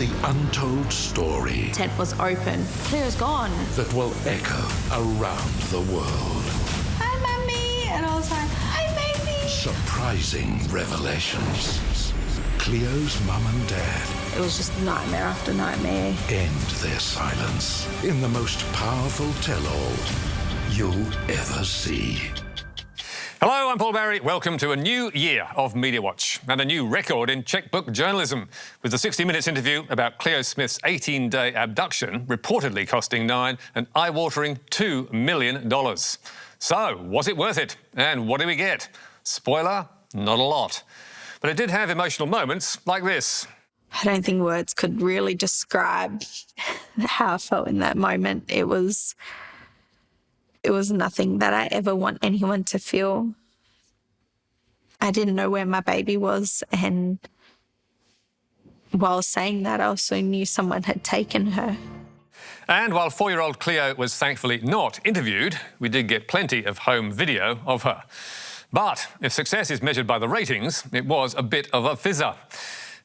the untold story Tent was open. Cleo's gone. that will echo around the world. Hi, Mummy. And I was like, hi, baby. Surprising revelations. Cleo's mum and dad It was just nightmare after nightmare. end their silence in the most powerful tell-all you'll ever see. Hello, I'm Paul Barry. Welcome to a new year of Media Watch and a new record in chequebook journalism with the 60 Minutes interview about Cleo Smith's 18-day abduction reportedly costing Nine an eye-watering $2 million. So, was it worth it? And what did we get? Spoiler, not a lot. But it did have emotional moments like this. I don't think words could really describe how I felt in that moment. It was nothing that I ever want anyone to feel. I didn't know where my baby was, and while saying that, I also knew someone had taken her. And while 4-year-old Cleo was thankfully not interviewed, we did get plenty of home video of her. But if success is measured by the ratings, it was a bit of a fizzer.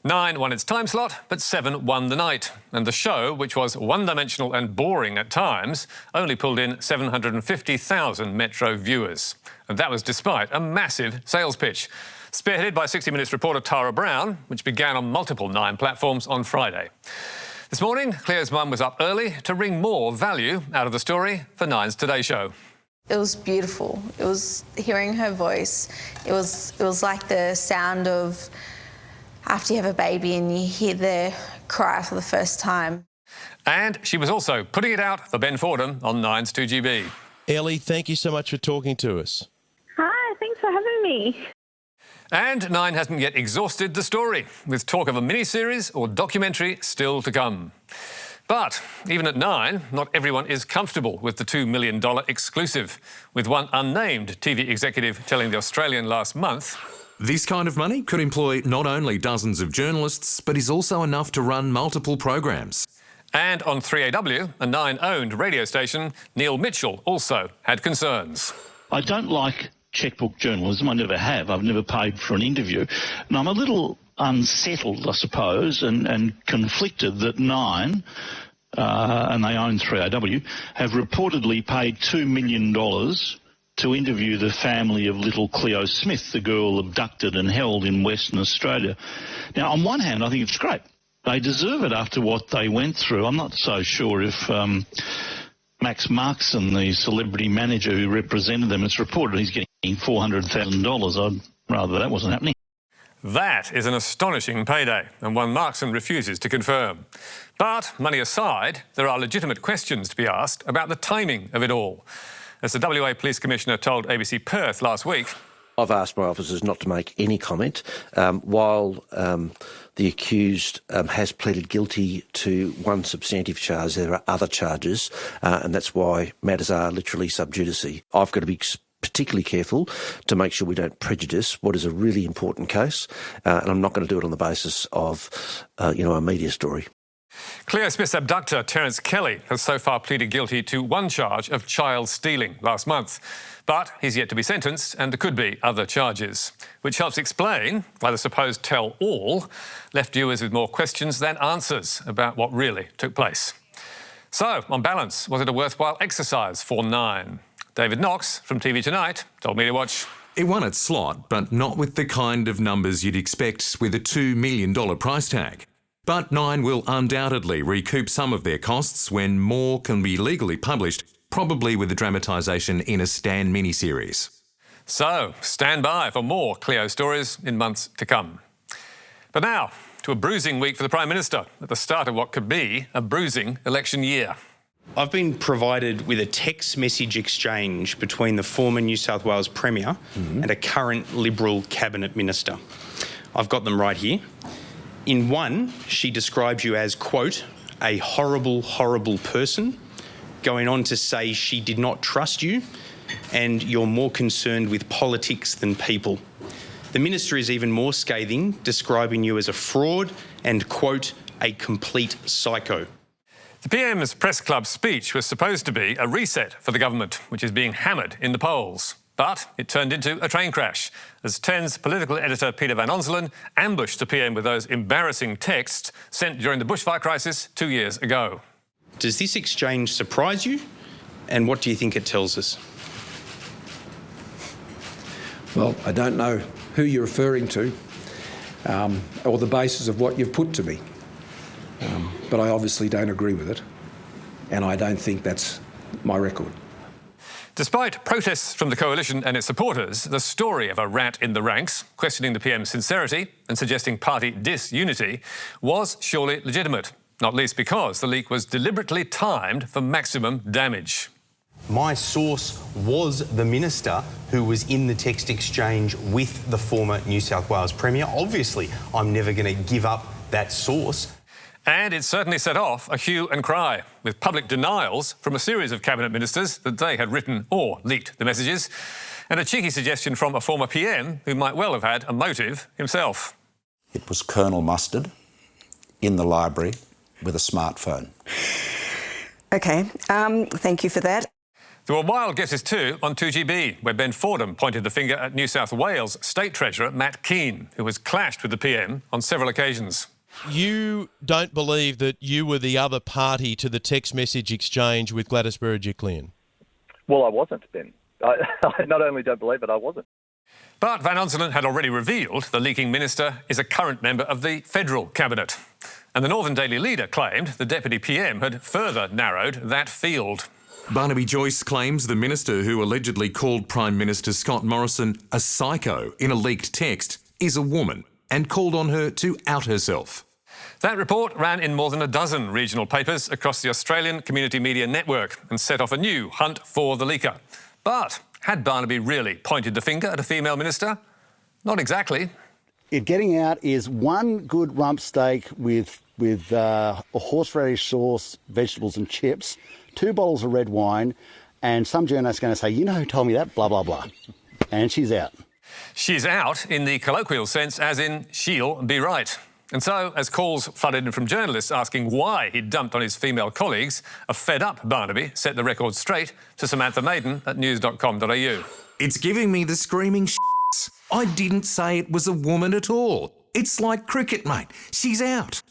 9 won its time slot, but 7 won the night. And the show, which was one-dimensional and boring at times, only pulled in 750,000 Metro viewers. And that was despite a massive sales pitch, spearheaded by 60 Minutes reporter Tara Brown, which began on multiple Nine platforms on Friday. This morning, Cleo's mum was up early to wring more value out of the story for Nine's Today Show. It was beautiful. It was hearing her voice. It was like the sound of after you have a baby and you hear their cry for the first time. And she was also putting it out for Ben Fordham on Nine's 2GB. Ellie, thank you so much for talking to us. Hi, thanks for having me. And Nine hasn't yet exhausted the story, with talk of a mini-series or documentary still to come. But even at Nine, not everyone is comfortable with the $2 million exclusive, with one unnamed TV executive telling The Australian last month, "This kind of money could employ not only dozens of journalists, but is also enough to run multiple programs." And on 3AW, a Nine-owned radio station, Neil Mitchell also had concerns. I don't like chequebook journalism. I never have. I've never paid for an interview. And I'm a little unsettled, I suppose, and conflicted that Nine, and they own 3AW, have reportedly paid $2 million to interview the family of little Cleo Smith, the girl abducted and held in Western Australia. Now, on one hand, I think it's great. They deserve it after what they went through. I'm not so sure if Max Markson, the celebrity manager who represented them, it's reported he's getting $400,000. I'd rather that wasn't happening. That is an astonishing payday, and one Markson refuses to confirm. But, money aside, there are legitimate questions to be asked about the timing of it all. As the WA Police Commissioner told ABC Perth last week, I've asked my officers not to make any comment while the accused has pleaded guilty to one substantive charge. There are other charges, and that's why matters are literally sub judice. I've got to be particularly careful to make sure we don't prejudice what is a really important case, and I'm not going to do it on the basis of, a media story. Cleo Smith's abductor, Terence Kelly, has so far pleaded guilty to one charge of child stealing last month. But he's yet to be sentenced, and there could be other charges, which helps explain why the supposed tell-all left viewers with more questions than answers about what really took place. So, on balance, was it a worthwhile exercise for Nine? David Knox from TV Tonight told Media Watch. It won its slot, but not with the kind of numbers you'd expect with a $2 million price tag. But Nine will undoubtedly recoup some of their costs when more can be legally published, probably with a dramatisation in a Stan miniseries. So, stand by for more Cleo stories in months to come. But now, to a bruising week for the Prime Minister at the start of what could be a bruising election year. I've been provided with a text message exchange between the former New South Wales Premier and a current Liberal Cabinet Minister. I've got them right here. In one, she describes you as, quote, a horrible, horrible person, going on to say she did not trust you and you're more concerned with politics than people. The Minister is even more scathing, describing you as a fraud and, quote, a complete psycho. The PM's press club speech was supposed to be a reset for the government, which is being hammered in the polls. But it turned into a train crash as 10's political editor Peter Van Onselen ambushed the PM with those embarrassing texts sent during the bushfire crisis 2 years ago. Does this exchange surprise you? And what do you think it tells us? Well, I don't know who you're referring to or the basis of what you've put to me. But I obviously don't agree with it, and I don't think that's my record. Despite protests from the coalition and its supporters, the story of a rat in the ranks, questioning the PM's sincerity and suggesting party disunity, was surely legitimate, not least because the leak was deliberately timed for maximum damage. My source was the minister who was in the text exchange with the former New South Wales Premier. Obviously, I'm never going to give up that source. And it certainly set off a hue and cry, with public denials from a series of cabinet ministers that they had written or leaked the messages, and a cheeky suggestion from a former PM who might well have had a motive himself. It was Colonel Mustard in the library with a smartphone. OK, thank you for that. There were wild guesses too on 2GB, where Ben Fordham pointed the finger at New South Wales State Treasurer Matt Keane, who has clashed with the PM on several occasions. You don't believe that you were the other party to the text message exchange with Gladys Berejiklian? Well, I wasn't, Ben. I not only don't believe it, I wasn't. But Van Onselen had already revealed the leaking minister is a current member of the federal cabinet. And the Northern Daily Leader claimed the deputy PM had further narrowed that field. Barnaby Joyce claims the minister who allegedly called Prime Minister Scott Morrison a psycho in a leaked text is a woman and called on her to out herself. That report ran in more than a dozen regional papers across the Australian Community Media Network and set off a new hunt for the leaker. But had Barnaby really pointed the finger at a female minister? Not exactly. Getting out is one good rump steak with a horseradish sauce, vegetables and chips, 2 bottles of red wine, and some journalist's going to say, you know who told me that, blah, blah, blah. And she's out. She's out in the colloquial sense, as in she'll be right. And so, as calls flooded in from journalists asking why he'd dumped on his female colleagues, a fed-up Barnaby set the record straight to Samantha Maiden at news.com.au. It's giving me the screaming shits. I didn't say it was a woman at all. It's like cricket, mate. She's out.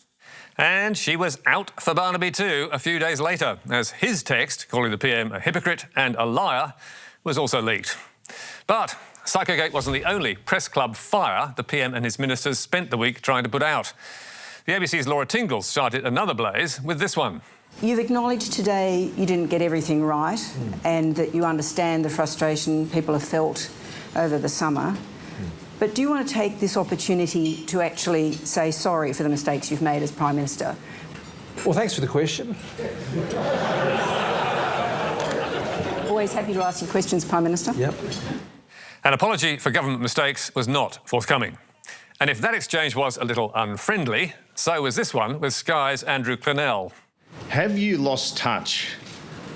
And she was out for Barnaby too a few days later, as his text calling the PM a hypocrite and a liar was also leaked. But Psychogate wasn't the only press club fire the PM and his ministers spent the week trying to put out. The ABC's Laura Tingle started another blaze with this one. You've acknowledged today you didn't get everything right and that you understand the frustration people have felt over the summer. But do you want to take this opportunity to actually say sorry for the mistakes you've made as Prime Minister? Well, thanks for the question. Always happy to ask you questions, Prime Minister. Yep. An apology for government mistakes was not forthcoming. And if that exchange was a little unfriendly, so was this one with Sky's Andrew Clennell. Have you lost touch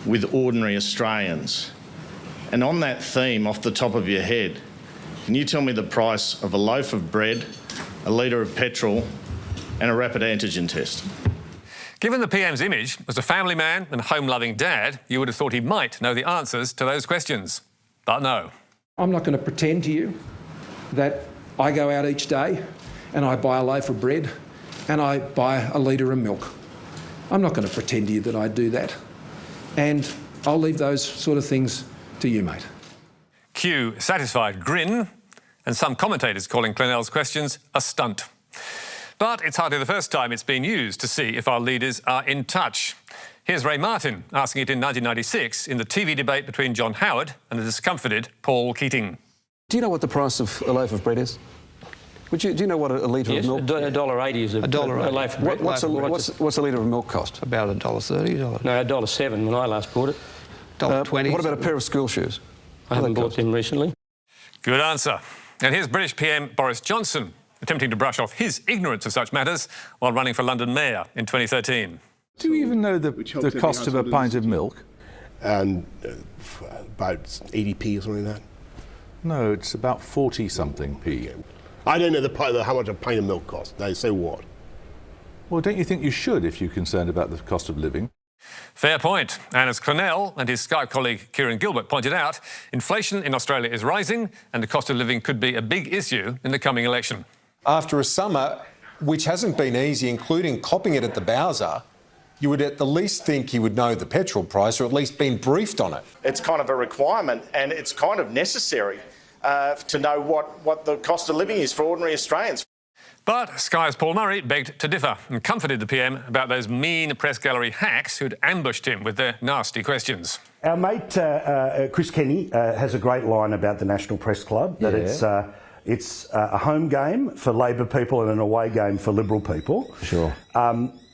with ordinary Australians? And on that theme, off the top of your head, can you tell me the price of a loaf of bread, a litre of petrol and a rapid antigen test? Given the PM's image as a family man and home-loving dad, you would have thought he might know the answers to those questions. But no. I'm not going to pretend to you that I go out each day and I buy a loaf of bread and I buy a litre of milk. I'm not going to pretend to you that I do that. And I'll leave those sort of things to you, mate. Cue satisfied grin, and some commentators calling Clennell's questions a stunt. But it's hardly the first time it's been used to see if our leaders are in touch. Here's Ray Martin asking it in 1996 in the TV debate between John Howard and the discomfited Paul Keating. Do you know what the price of a loaf of bread is? Do you know what a litre of milk? $1.80 is a loaf of bread. What's a litre of milk cost? About $1.30. No, $1.07 when I last bought it. $1.20. What about a pair of school shoes? I haven't bought them recently. Good answer. And here's British PM Boris Johnson attempting to brush off his ignorance of such matters while running for London Mayor in 2013. Do you even know the cost of a pint of milk? About 80p or something like that. No, it's about 40-something-p. I don't know how much a pint of milk costs. No, so what? Well, don't you think you should if you're concerned about the cost of living? Fair point. And as Clennell and his Sky colleague Kieran Gilbert pointed out, inflation in Australia is rising and the cost of living could be a big issue in the coming election. After a summer which hasn't been easy, including copping it at the Bowser, you would at the least think he would know the petrol price or at least been briefed on it. It's kind of a requirement and it's kind of necessary to know what the cost of living is for ordinary Australians. But Sky's Paul Murray begged to differ and comforted the PM about those mean press gallery hacks who'd ambushed him with their nasty questions. Our mate Chris Kenny has a great line about the National Press Club, that it's a home game for Labor people and an away game for Liberal people. Sure.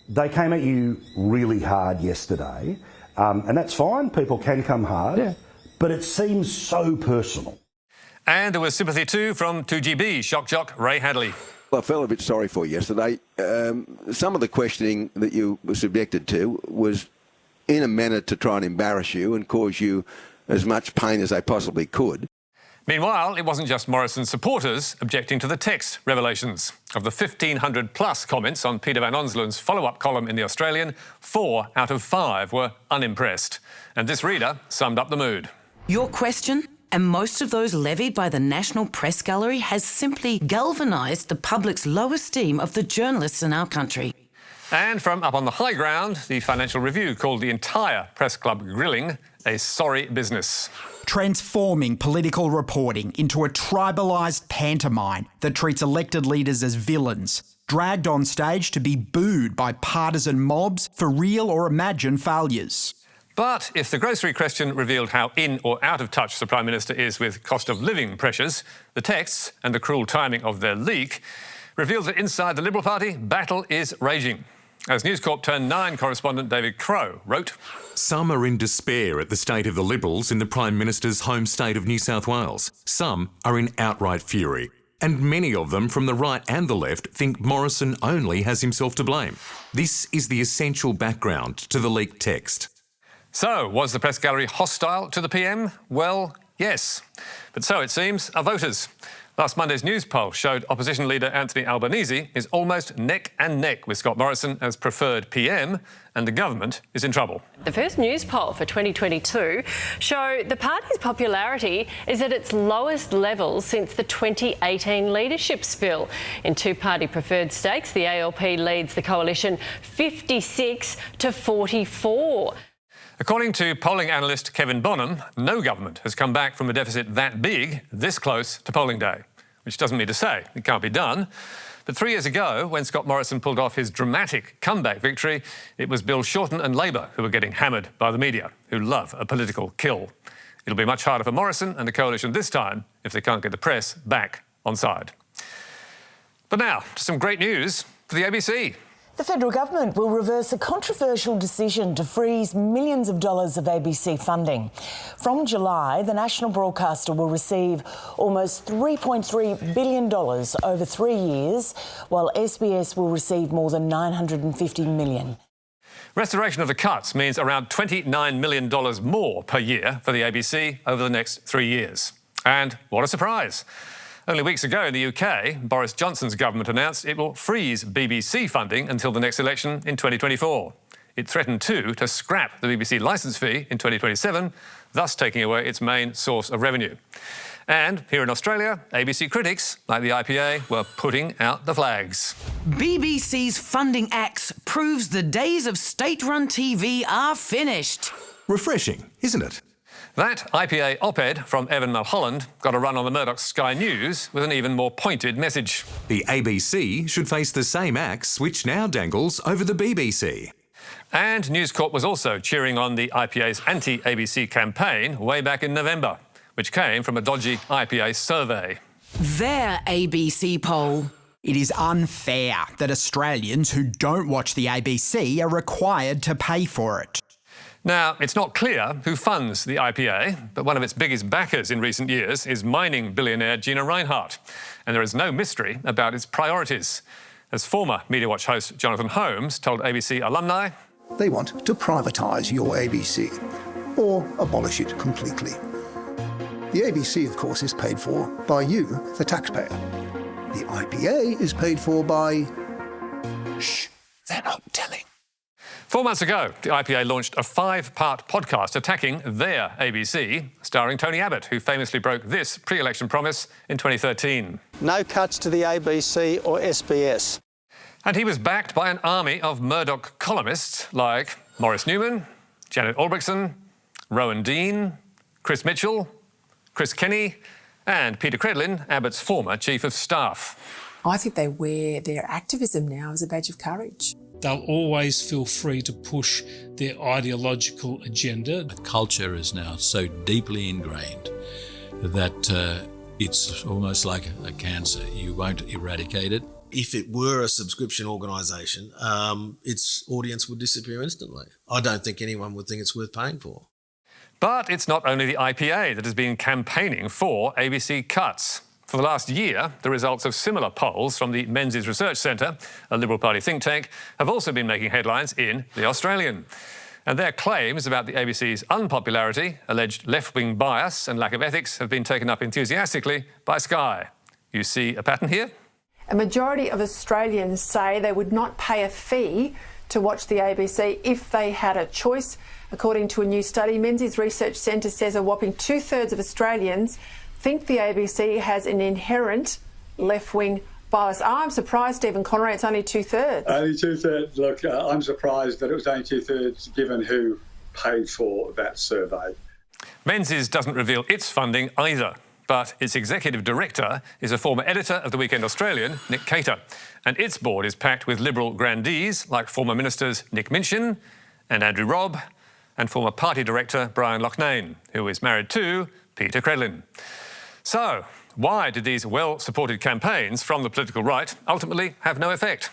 They came at you really hard yesterday, and that's fine, people can come hard, but it seems so personal. And there was sympathy too from 2GB shock jock Ray Hadley. Well, I felt a bit sorry for you yesterday. Some of the questioning that you were subjected to was in a manner to try and embarrass you and cause you as much pain as they possibly could. Meanwhile, it wasn't just Morrison's supporters objecting to the text revelations. Of the 1,500+ comments on Peter Van Onsloon's follow-up column in The Australian, 4 out of 5 were unimpressed. And this reader summed up the mood. Your question, and most of those levied by the National Press Gallery, has simply galvanised the public's low esteem of the journalists in our country. And from up on the high ground, the Financial Review called the entire press club grilling a sorry business. Transforming political reporting into a tribalised pantomime that treats elected leaders as villains, dragged on stage to be booed by partisan mobs for real or imagined failures. But if the grocery question revealed how in or out of touch the Prime Minister is with cost of living pressures, the texts and the cruel timing of their leak reveals that inside the Liberal Party, battle is raging. As News Corp Turn 9 correspondent David Crowe wrote, Some are in despair at the state of the Liberals in the Prime Minister's home state of New South Wales. Some are in outright fury. And many of them from the right and the left think Morrison only has himself to blame. This is the essential background to the leaked text. So, was the press gallery hostile to the PM? Well, yes. But so, it seems, are voters. Last Monday's news poll showed opposition leader Anthony Albanese is almost neck and neck with Scott Morrison as preferred PM, and the government is in trouble. The first news poll for 2022 showed the party's popularity is at its lowest level since the 2018 leadership spill. In two-party preferred stakes, the ALP leads the coalition 56 to 44. According to polling analyst Kevin Bonham, no government has come back from a deficit that big this close to polling day, which doesn't mean to say it can't be done. But 3 years ago, when Scott Morrison pulled off his dramatic comeback victory, it was Bill Shorten and Labor who were getting hammered by the media, who love a political kill. It'll be much harder for Morrison and the coalition this time if they can't get the press back on side. But now, to some great news for the ABC. The federal government will reverse a controversial decision to freeze millions of dollars of ABC funding. From July, the national broadcaster will receive almost $3.3 billion over 3 years, while SBS will receive more than $950 million. Restoration of the cuts means around $29 million more per year for the ABC over the next 3 years. And what a surprise! Only weeks ago in the UK, Boris Johnson's government announced it will freeze BBC funding until the next election in 2024. It threatened too to scrap the BBC licence fee in 2027, thus taking away its main source of revenue. And here in Australia, ABC critics, like the IPA, were putting out the flags. BBC's funding axe proves the days of state-run TV are finished. Refreshing, isn't it? That IPA op-ed from Evan Mulholland got a run on the Murdoch Sky News with an even more pointed message. The ABC should face the same axe which now dangles over the BBC. And News Corp was also cheering on the IPA's anti-ABC campaign way back in November, which came from a dodgy IPA survey. Their ABC poll. It is unfair that Australians who don't watch the ABC are required to pay for it. Now, it's not clear who funds the IPA, but one of its biggest backers in recent years is mining billionaire Gina Rinehart. And there is no mystery about its priorities. As former Media Watch host Jonathan Holmes told ABC alumni, they want to privatise your ABC, or abolish it completely. The ABC, of course, is paid for by you, the taxpayer. The IPA is paid for by... Shh, they're not telling. 4 months ago, the IPA launched a 5-part podcast attacking their ABC, starring Tony Abbott, who famously broke this pre-election promise in 2013. No cuts to the ABC or SBS. And he was backed by an army of Murdoch columnists like Maurice Newman, Janet Albrechtsen, Rowan Dean, Chris Mitchell, Chris Kenny, and Peter Credlin, Abbott's former Chief of Staff. I think they wear their activism now as a badge of courage. They'll always feel free to push their ideological agenda. The culture is now so deeply ingrained that it's almost like a cancer. You won't eradicate it. If it were a subscription organisation, its audience would disappear instantly. I don't think anyone would think it's worth paying for. But it's not only the IPA that has been campaigning for ABC cuts. For the last year, the results of similar polls from the Menzies Research Centre, a Liberal Party think tank, have also been making headlines in The Australian. And their claims about the ABC's unpopularity, alleged left-wing bias and lack of ethics have been taken up enthusiastically by Sky. You see a pattern here? A majority of Australians say they would not pay a fee to watch the ABC if they had a choice. According to a new study, Menzies Research Centre says a whopping 2/3 of Australians think the ABC has an inherent left-wing bias. I'm surprised, Stephen Conroy, it's only 2/3. Only 2/3. Look, I'm surprised that it was only 2/3 given who paid for that survey. Menzies doesn't reveal its funding either, but its executive director is a former editor of the Weekend Australian, Nick Cater, and its board is packed with Liberal grandees like former ministers Nick Minchin and Andrew Robb, and former party director Brian Loughnane, who is married to Peter Credlin. So, why did these well-supported campaigns from the political right ultimately have no effect?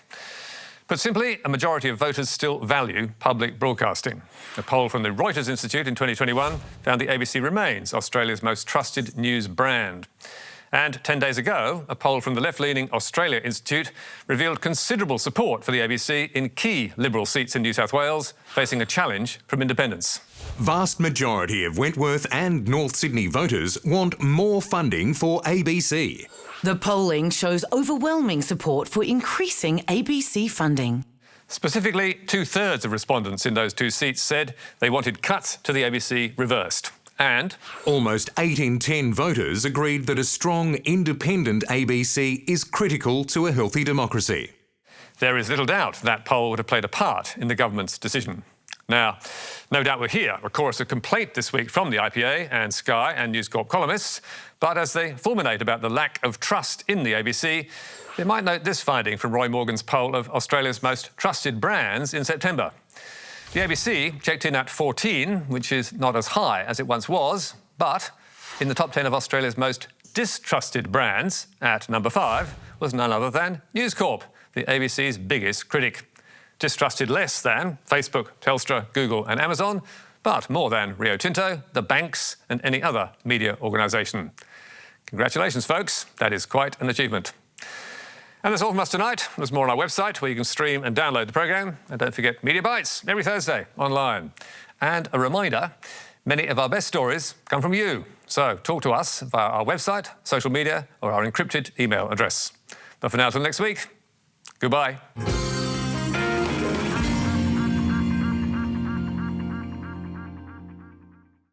Put simply, a majority of voters still value public broadcasting. A poll from the Reuters Institute in 2021 found the ABC remains Australia's most trusted news brand. And 10 days ago, a poll from the left-leaning Australia Institute revealed considerable support for the ABC in key Liberal seats in New South Wales, facing a challenge from independents. Vast majority of Wentworth and North Sydney voters want more funding for ABC. The polling shows overwhelming support for increasing ABC funding. Specifically, 2/3 of respondents in those two seats said they wanted cuts to the ABC reversed. And almost 8 in 10 voters agreed that a strong, independent ABC is critical to a healthy democracy. There is little doubt that poll would have played a part in the government's decision. Now, no doubt we'll hear a chorus of complaint this week from the IPA and Sky and News Corp columnists, but as they fulminate about the lack of trust in the ABC, they might note this finding from Roy Morgan's poll of Australia's most trusted brands in September. The ABC checked in at 14, which is not as high as it once was, but in the top 10 of Australia's most distrusted brands, at number 5, was none other than News Corp, the ABC's biggest critic. Distrusted less than Facebook, Telstra, Google and Amazon, but more than Rio Tinto, the banks and any other media organisation. Congratulations, folks. That is quite an achievement. And that's all from us tonight. There's more on our website where you can stream and download the programme. And don't forget Media Bites every Thursday online. And a reminder, many of our best stories come from you. So talk to us via our website, social media or our encrypted email address. But for now, till next week, goodbye.